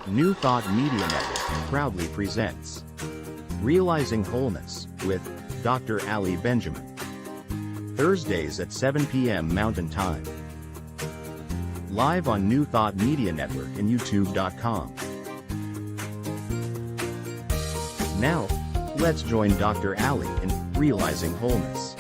New Thought Media Network proudly presents Realizing Wholeness with Dr. Ali Benjamin. Thursdays at 7 p.m. Mountain Time. Live on New Thought Media Network and YouTube.com. Now, let's join Dr. Ali in Realizing Wholeness.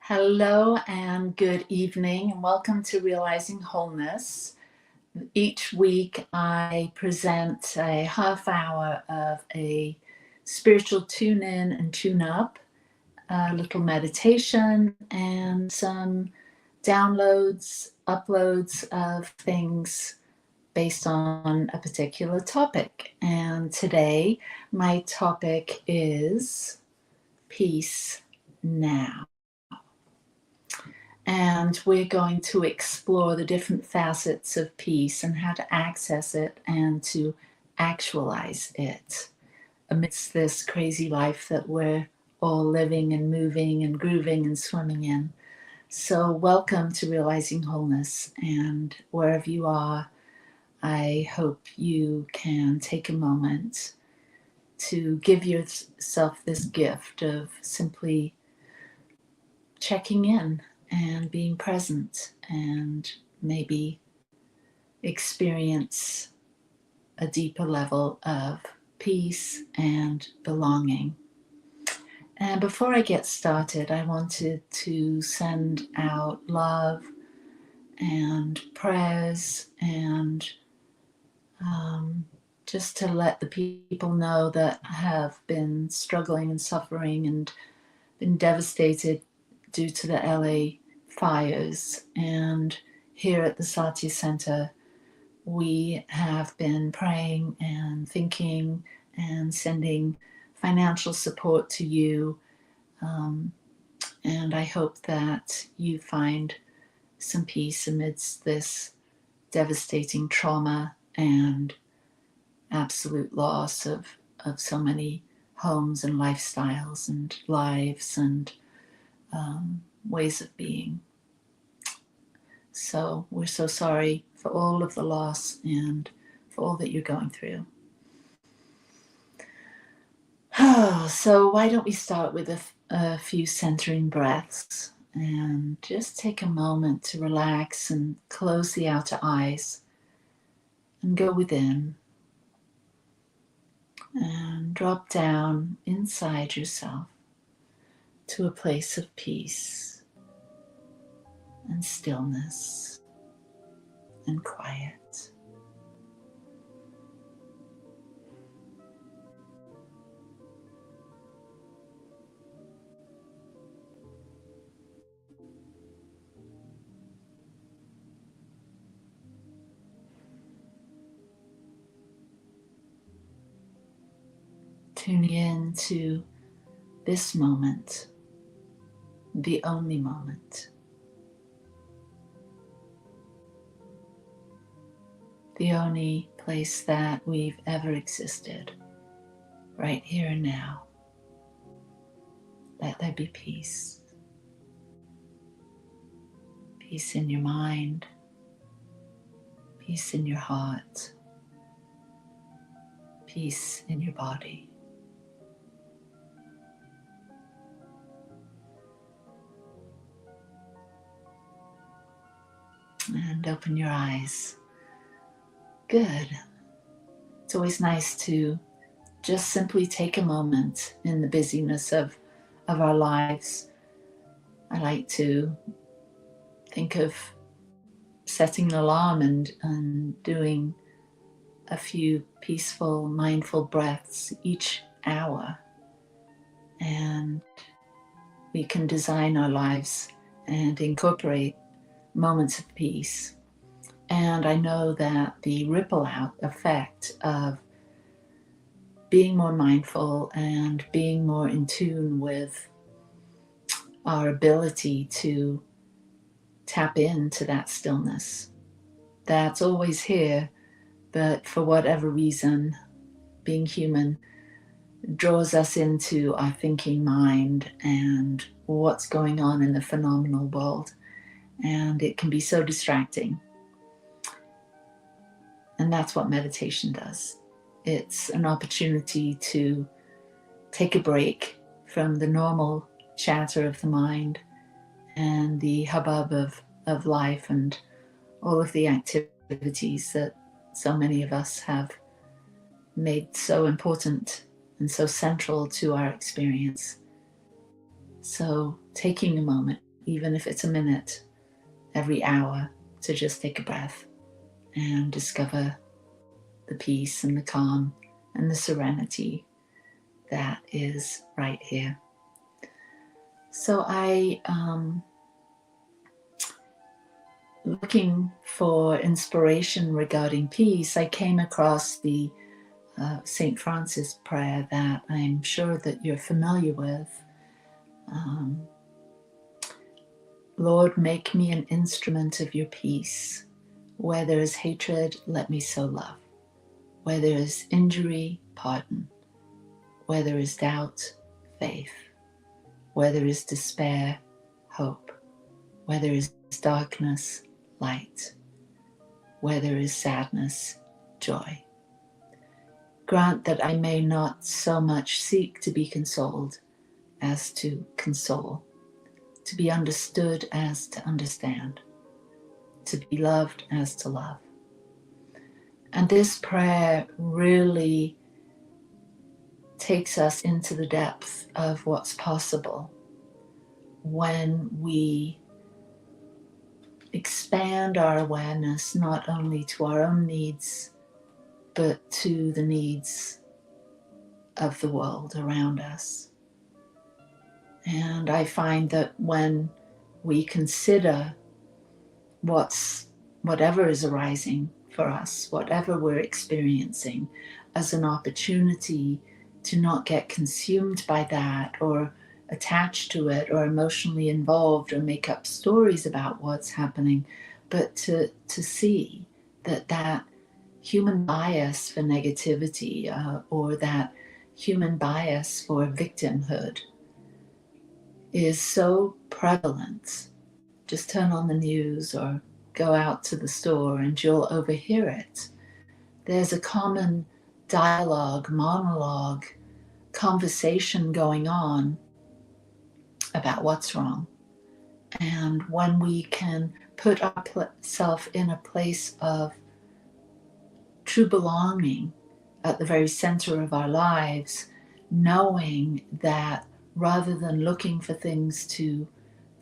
Hello and good evening, and welcome to Realizing Wholeness. Each week I present a half hour of a spiritual tune-in and tune-up, a little meditation, and some downloads, uploads of things based on a particular topic. And today my topic is peace now. And we're going to explore the different facets of peace and how to access it and to actualize it amidst this crazy life that we're all living and moving and grooving and swimming in. So welcome to Realizing Wholeness, and wherever you are, I hope you can take a moment to give yourself this gift of simply checking in and being present, and maybe experience a deeper level of peace and belonging. And before I get started, I wanted to send out love and prayers and just to let the people know that have been struggling and suffering and been devastated due to the LA fires. And here at the Satya Center, we have been praying and thinking and sending financial support to you. And I hope that you find some peace amidst this devastating trauma and absolute loss of so many homes and lifestyles and lives and ways of being. So we're so sorry for all of the loss and for all that you're going through. So why don't we start with a few centering breaths and just take a moment to relax and close the outer eyes and go within and drop down inside yourself to a place of peace and stillness and quiet. Tuning in to this moment, the only moment, the only place that we've ever existed, right here and now. Let there be peace. Peace in your mind, peace in your heart, peace in your body. And open your eyes. Good. It's always nice to just simply take a moment in the busyness of our lives. I like to think of setting an alarm and doing a few peaceful, mindful breaths each hour. And we can design our lives and incorporate moments of peace. And I know that the ripple out effect of being more mindful and being more in tune with our ability to tap into that stillness that's always here, but for whatever reason, being human, draws us into our thinking mind and what's going on in the phenomenal world. And it can be so distracting. And that's what meditation does. It's an opportunity to take a break from the normal chatter of the mind and the hubbub of life and all of the activities that so many of us have made so important and so central to our experience. So taking a moment, even if it's a minute every hour, to just take a breath and discover the peace and the calm and the serenity that is right here. So looking for inspiration regarding peace, I came across the St. Francis prayer that I'm sure that you're familiar with. Lord, make me an instrument of your peace. Where there is hatred, let me sow love. Where there is injury, pardon. Where there is doubt, faith. Where there is despair, hope. Where there is darkness, light. Where there is sadness, joy. Grant that I may not so much seek to be consoled as to console, to be understood as to understand, to be loved as to love. And this prayer really takes us into the depth of what's possible when we expand our awareness not only to our own needs, but to the needs of the world around us. And I find that when we consider whatever is arising for us, whatever we're experiencing, as an opportunity to not get consumed by that or attached to it or emotionally involved or make up stories about what's happening, but to see that human bias for negativity or that human bias for victimhood is so prevalent. Just turn on the news or go out to the store and you'll overhear it. There's a common dialogue, monologue, conversation going on about what's wrong. And when we can put ourselves in a place of true belonging at the very center of our lives, knowing that rather than looking for things to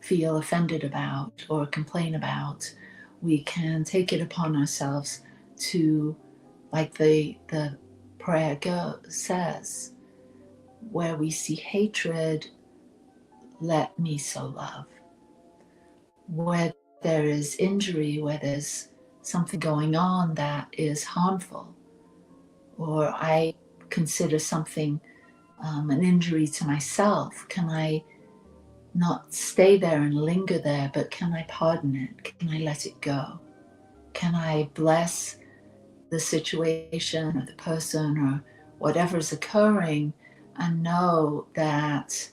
feel offended about or complain about, we can take it upon ourselves to, like the prayer says, where we see hatred, let me sow love. Where there is injury, where there's something going on that is harmful, or I consider something an injury to myself, can I not stay there and linger there, but can I pardon it? Can I let it go? Can I bless the situation or the person or whatever's occurring and know that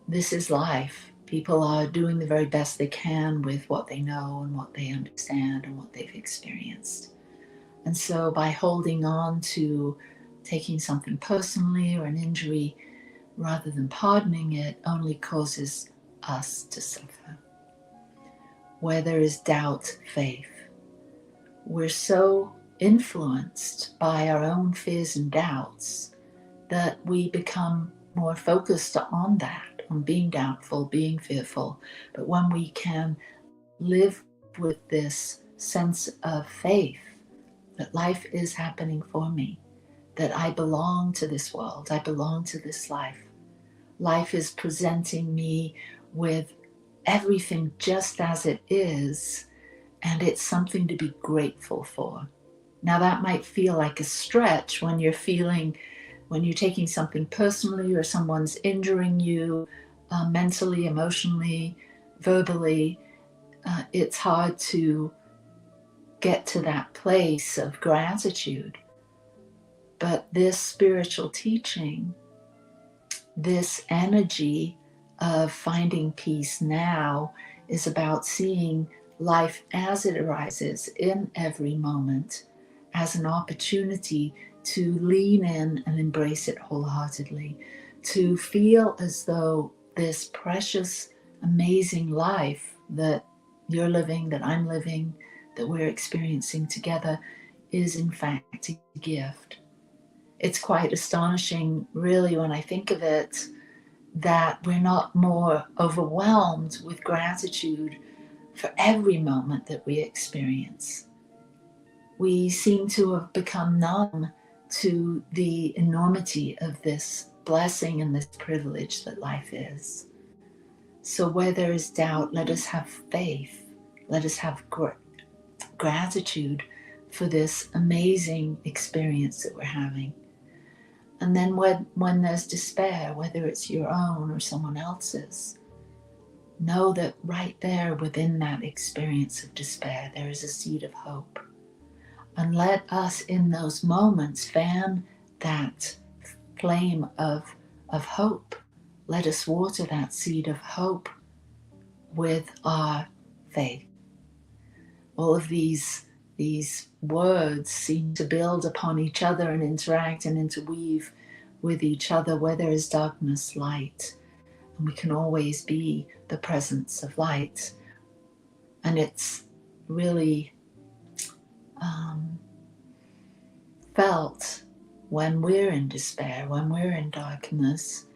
this is life? People are doing the very best they can with what they know and what they understand and what they've experienced. And so by holding on to taking something personally or an injury, rather than pardoning it, only causes us to suffer. Where there is doubt, faith. We're so influenced by our own fears and doubts that we become more focused on that, on being doubtful, being fearful. But when we can live with this sense of faith, that life is happening for me, that I belong to this world, I belong to this life. Life is presenting me with everything just as it is, and it's something to be grateful for. Now that might feel like a stretch when you're taking something personally or someone's injuring you mentally, emotionally, verbally. It's hard to get to that place of gratitude. But this spiritual teaching, this energy of finding peace now, is about seeing life as it arises in every moment as an opportunity to lean in and embrace it wholeheartedly, to feel as though this precious, amazing life that you're living, that I'm living, that we're experiencing together is in fact a gift. It's quite astonishing, really, when I think of it, that we're not more overwhelmed with gratitude for every moment that we experience. We seem to have become numb to the enormity of this blessing and this privilege that life is. So where there is doubt, let us have faith. Let us have gratitude for this amazing experience that we're having. And then when there's despair, whether it's your own or someone else's, know that right there within that experience of despair, there is a seed of hope. And let us in those moments fan that flame of hope. Let us water that seed of hope with our faith. All of these words seem to build upon each other and interact and interweave with each other. Where there is darkness, light. And we can always be the presence of light. And it's really felt when we're in despair, when we're in darkness,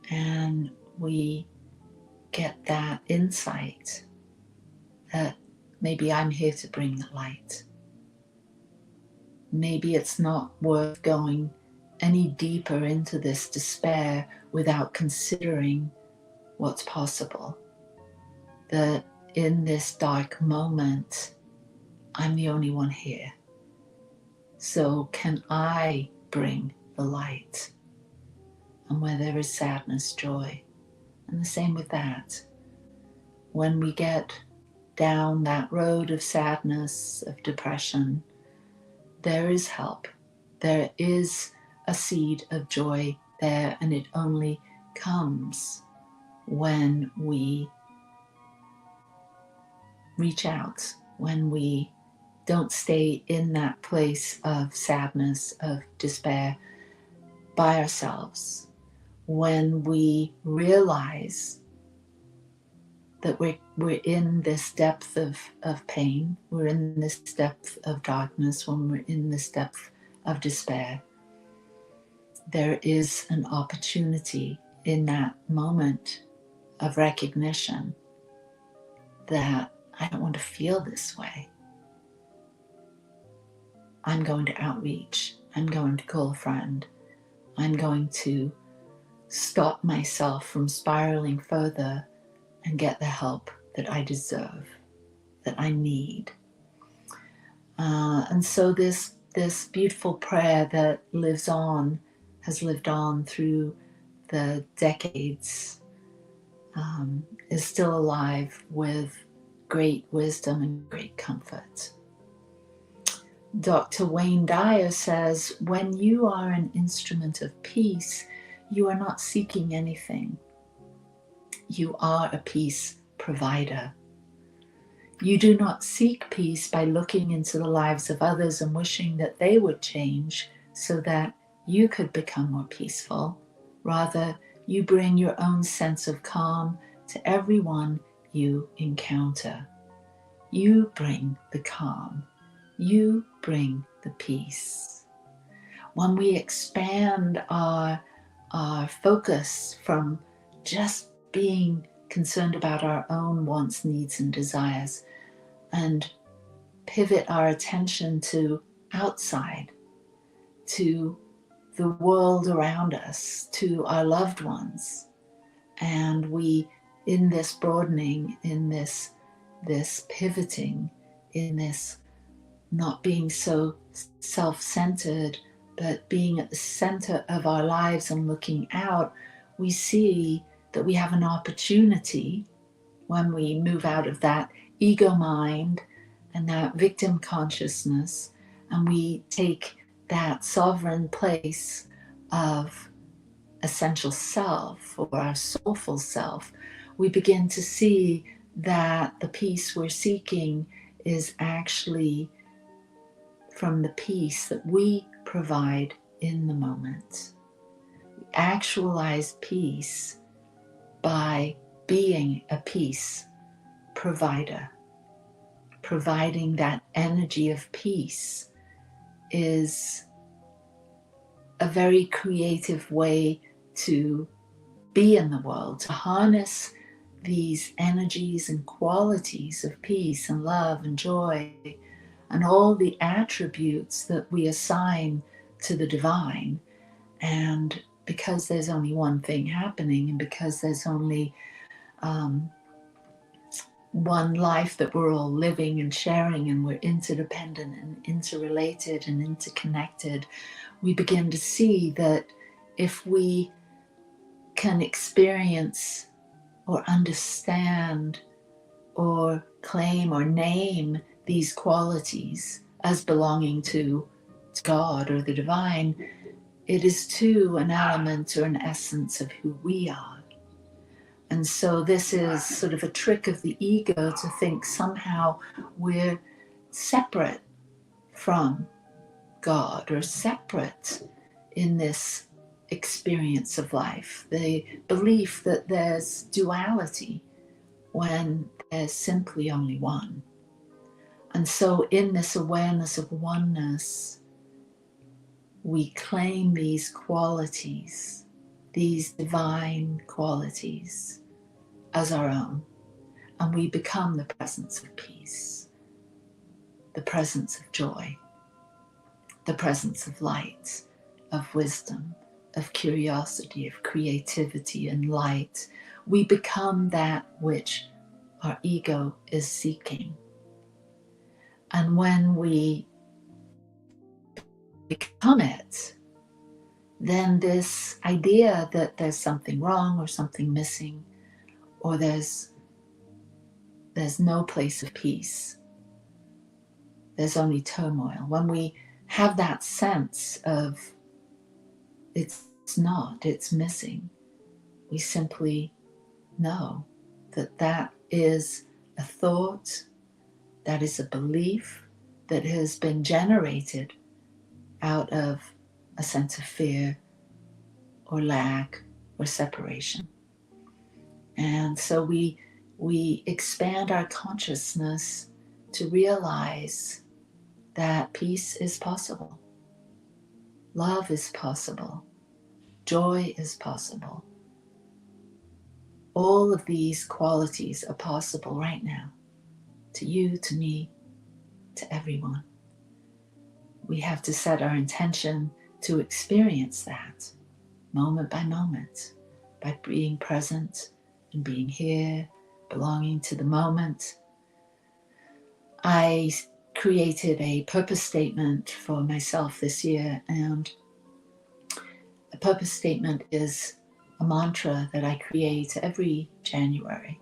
and we get that insight that maybe I'm here to bring the light. Maybe it's not worth going any deeper into this despair without considering what's possible. That in this dark moment, I'm the only one here. So can I bring the light? And where there is sadness, joy. And the same with that. When we get down that road of sadness, of depression, there is help. There is a seed of joy there, and it only comes when we reach out, when we don't stay in that place of sadness, of despair by ourselves, when we realize that we're in this depth of pain, we're in this depth of darkness, when we're in this depth of despair, there is an opportunity in that moment of recognition that I don't want to feel this way. I'm going to outreach. I'm going to call a friend. I'm going to stop myself from spiraling further and get the help that I deserve, that I need. And so this beautiful prayer that has lived on through the decades, is still alive with great wisdom and great comfort. Dr. Wayne Dyer says, when you are an instrument of peace, you are not seeking anything. You are a peace provider. You do not seek peace by looking into the lives of others and wishing that they would change so that you could become more peaceful. Rather, you bring your own sense of calm to everyone you encounter. You bring the calm. You bring the peace. When we expand our focus from just being concerned about our own wants, needs, and desires, and pivot our attention to outside, to the world around us, to our loved ones, and we, in this broadening, in this pivoting, in this not being so self-centered, but being at the center of our lives and looking out, we see that we have an opportunity when we move out of that ego mind and that victim consciousness, and we take that sovereign place of essential self or our soulful self, we begin to see that the peace we're seeking is actually from the peace that we provide in the moment. We actualize peace by being a peace provider. Providing that energy of peace is a very creative way to be in the world, to harness these energies and qualities of peace and love and joy and all the attributes that we assign to the divine. And because there's only one thing happening, and because there's only one life that we're all living and sharing, and we're interdependent and interrelated and interconnected, we begin to see that if we can experience or understand or claim or name these qualities as belonging to God or the divine, it is too an element or an essence of who we are. And so this is sort of a trick of the ego to think somehow we're separate from God or separate in this experience of life. The belief that there's duality when there's simply only one. And so in this awareness of oneness, we claim these qualities, these divine qualities as our own, and we become the presence of peace, the presence of joy, the presence of light, of wisdom, of curiosity, of creativity and light. We become that which our ego is seeking. And when we become it, then this idea that there's something wrong or something missing, or there's no place of peace, there's only turmoil. When we have that sense of it's missing, we simply know that that is a thought, that is a belief that has been generated out of a sense of fear or lack or separation. And so we expand our consciousness to realize that peace is possible, love is possible, joy is possible. All of these qualities are possible right now, to you, to me, to everyone. We have to set our intention to experience that moment by moment, by being present and being here, belonging to the moment. I created a purpose statement for myself this year, and a purpose statement is a mantra that I create every January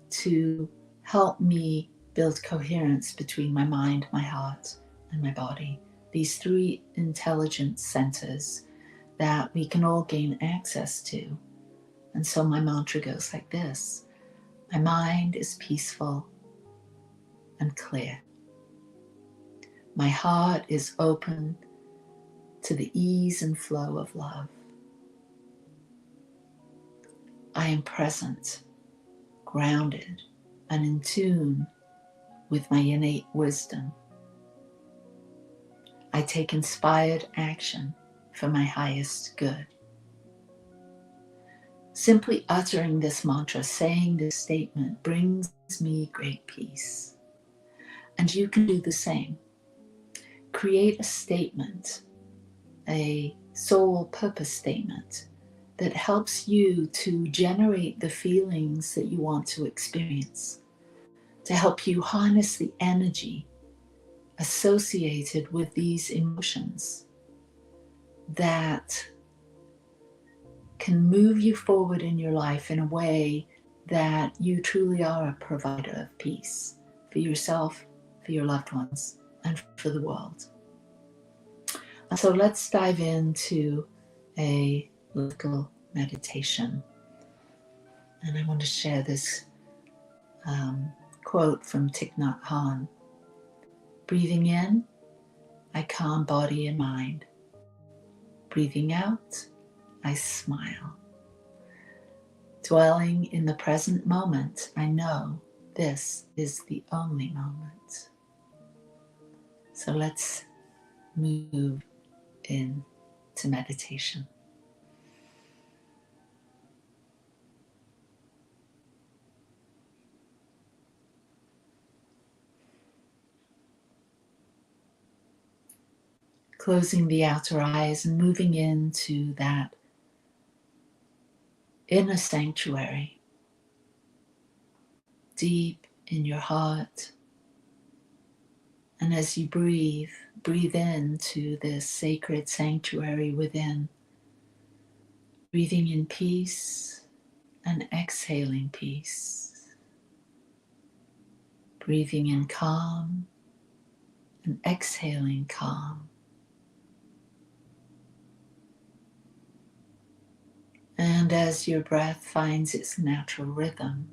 to help me build coherence between my mind, my heart, and my body. These three intelligence centers that we can all gain access to. And so my mantra goes like this: my mind is peaceful and clear. My heart is open to the ease and flow of love. I am present, grounded, and in tune with my innate wisdom. I take inspired action for my highest good. Simply uttering this mantra, saying this statement, brings me great peace. And you can do the same. Create a statement, a soul purpose statement that helps you to generate the feelings that you want to experience, to help you harness the energy associated with these emotions that can move you forward in your life in a way that you truly are a provider of peace for yourself, for your loved ones, and for the world. So let's dive into a little meditation. And I want to share this quote from Thich Nhat Hanh. Breathing in, I calm body and mind. Breathing out, I smile. Dwelling in the present moment, I know this is the only moment. So let's move into meditation. Closing the outer eyes and moving into that inner sanctuary, deep in your heart. And as you breathe, breathe into this sacred sanctuary within, breathing in peace and exhaling peace, breathing in calm and exhaling calm. And as your breath finds its natural rhythm,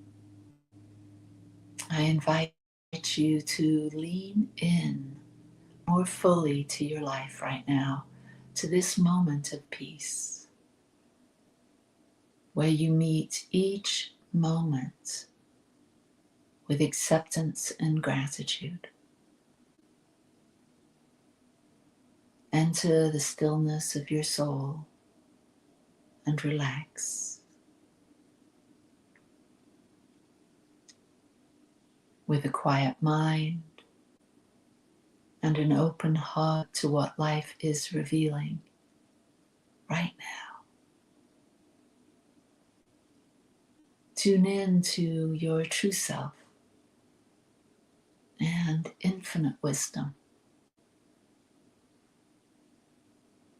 I invite you to lean in more fully to your life right now, to this moment of peace, where you meet each moment with acceptance and gratitude. Enter the stillness of your soul and relax. With a quiet mind and an open heart to what life is revealing right now. Tune in to your true self and infinite wisdom.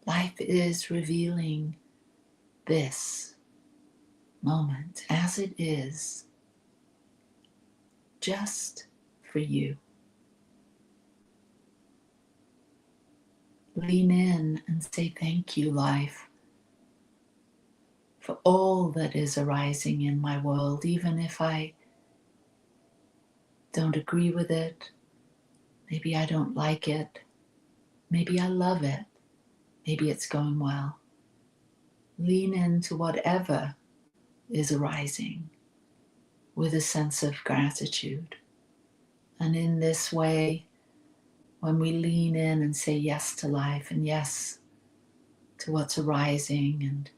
Life is revealing this moment as it is, just for you. Lean in and say thank you, life, for all that is arising in my world, even if I don't agree with it. Maybe I don't like it. Maybe I love it. Maybe it's going well. Lean into whatever is arising with a sense of gratitude. And in this way, when we lean in and say yes to life and yes to what's arising and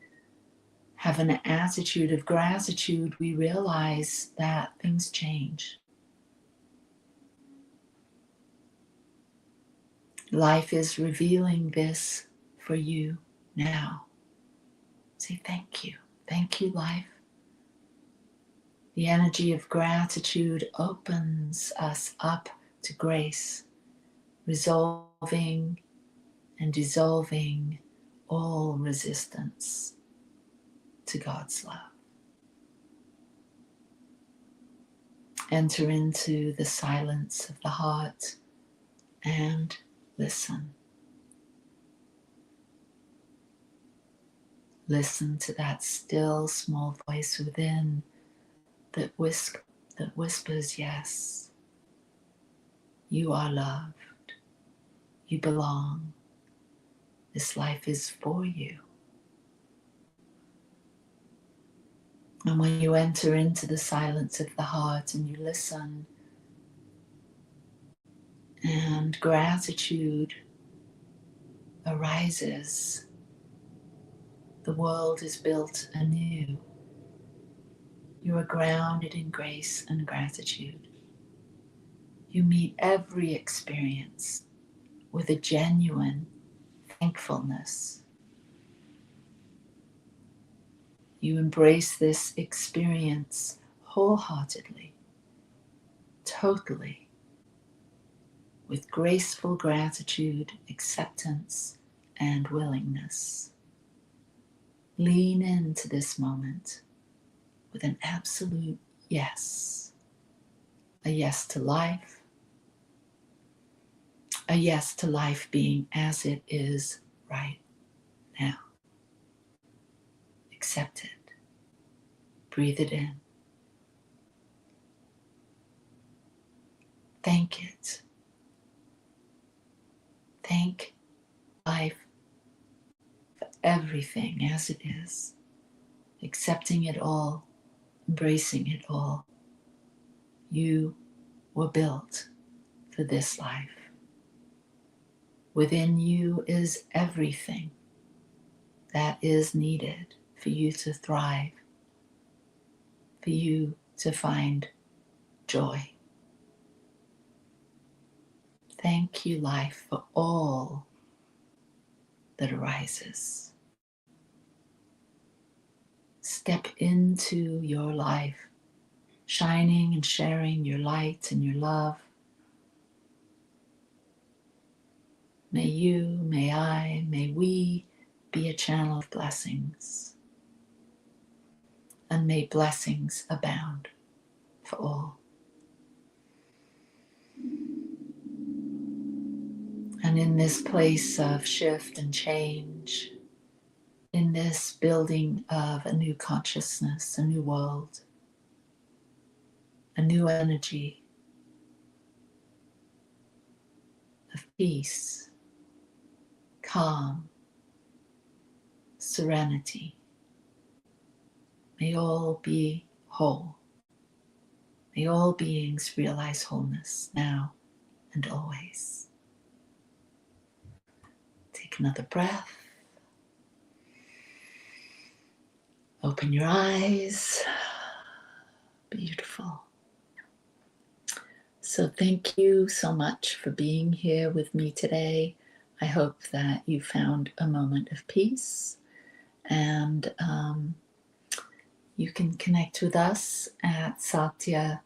have an attitude of gratitude, we realize that things change. Life is revealing this for you now. Say thank you. Thank you, life. The energy of gratitude opens us up to grace, resolving and dissolving all resistance to God's love. Enter into the silence of the heart and listen. Listen to that still small voice within that whispers, yes, you are loved, you belong, this life is for you. And when you enter into the silence of the heart and you listen, and gratitude arises, the world is built anew. You are grounded in grace and gratitude. You meet every experience with a genuine thankfulness. You embrace this experience wholeheartedly, totally, with graceful gratitude, acceptance, and willingness. Lean into this moment with an absolute yes. A yes to life. A yes to life being as it is right now. Accept it. Breathe it in. Thank it. Thank life for everything as it is. Accepting it all, embracing it all. You were built for this life. Within you is everything that is needed for you to thrive, for you to find joy. Thank you, life, for all that arises. Step into your life, shining and sharing your light and your love. May you, may I, may we be a channel of blessings. And may blessings abound for all. And in this place of shift and change, in this building of a new consciousness, a new world, a new energy of peace, calm, serenity, may all be whole. May all beings realize wholeness now and always. Take another breath. Open your eyes. Beautiful. So thank you so much for being here with me today. I hope that you found a moment of peace, and you can connect with us at satyalive.org,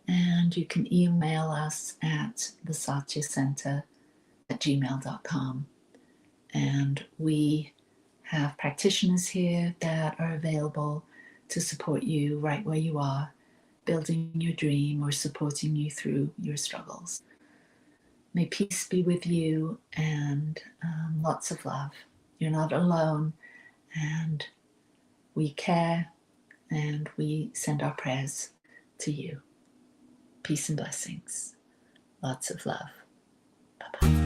and you can email us at the Satya Center at gmail.com. And we have practitioners here that are available to support you right where you are, building your dream or supporting you through your struggles. May peace be with you, and lots of love. You're not alone, and we care, and we send our prayers to you. Peace and blessings. Lots of love. Bye-bye.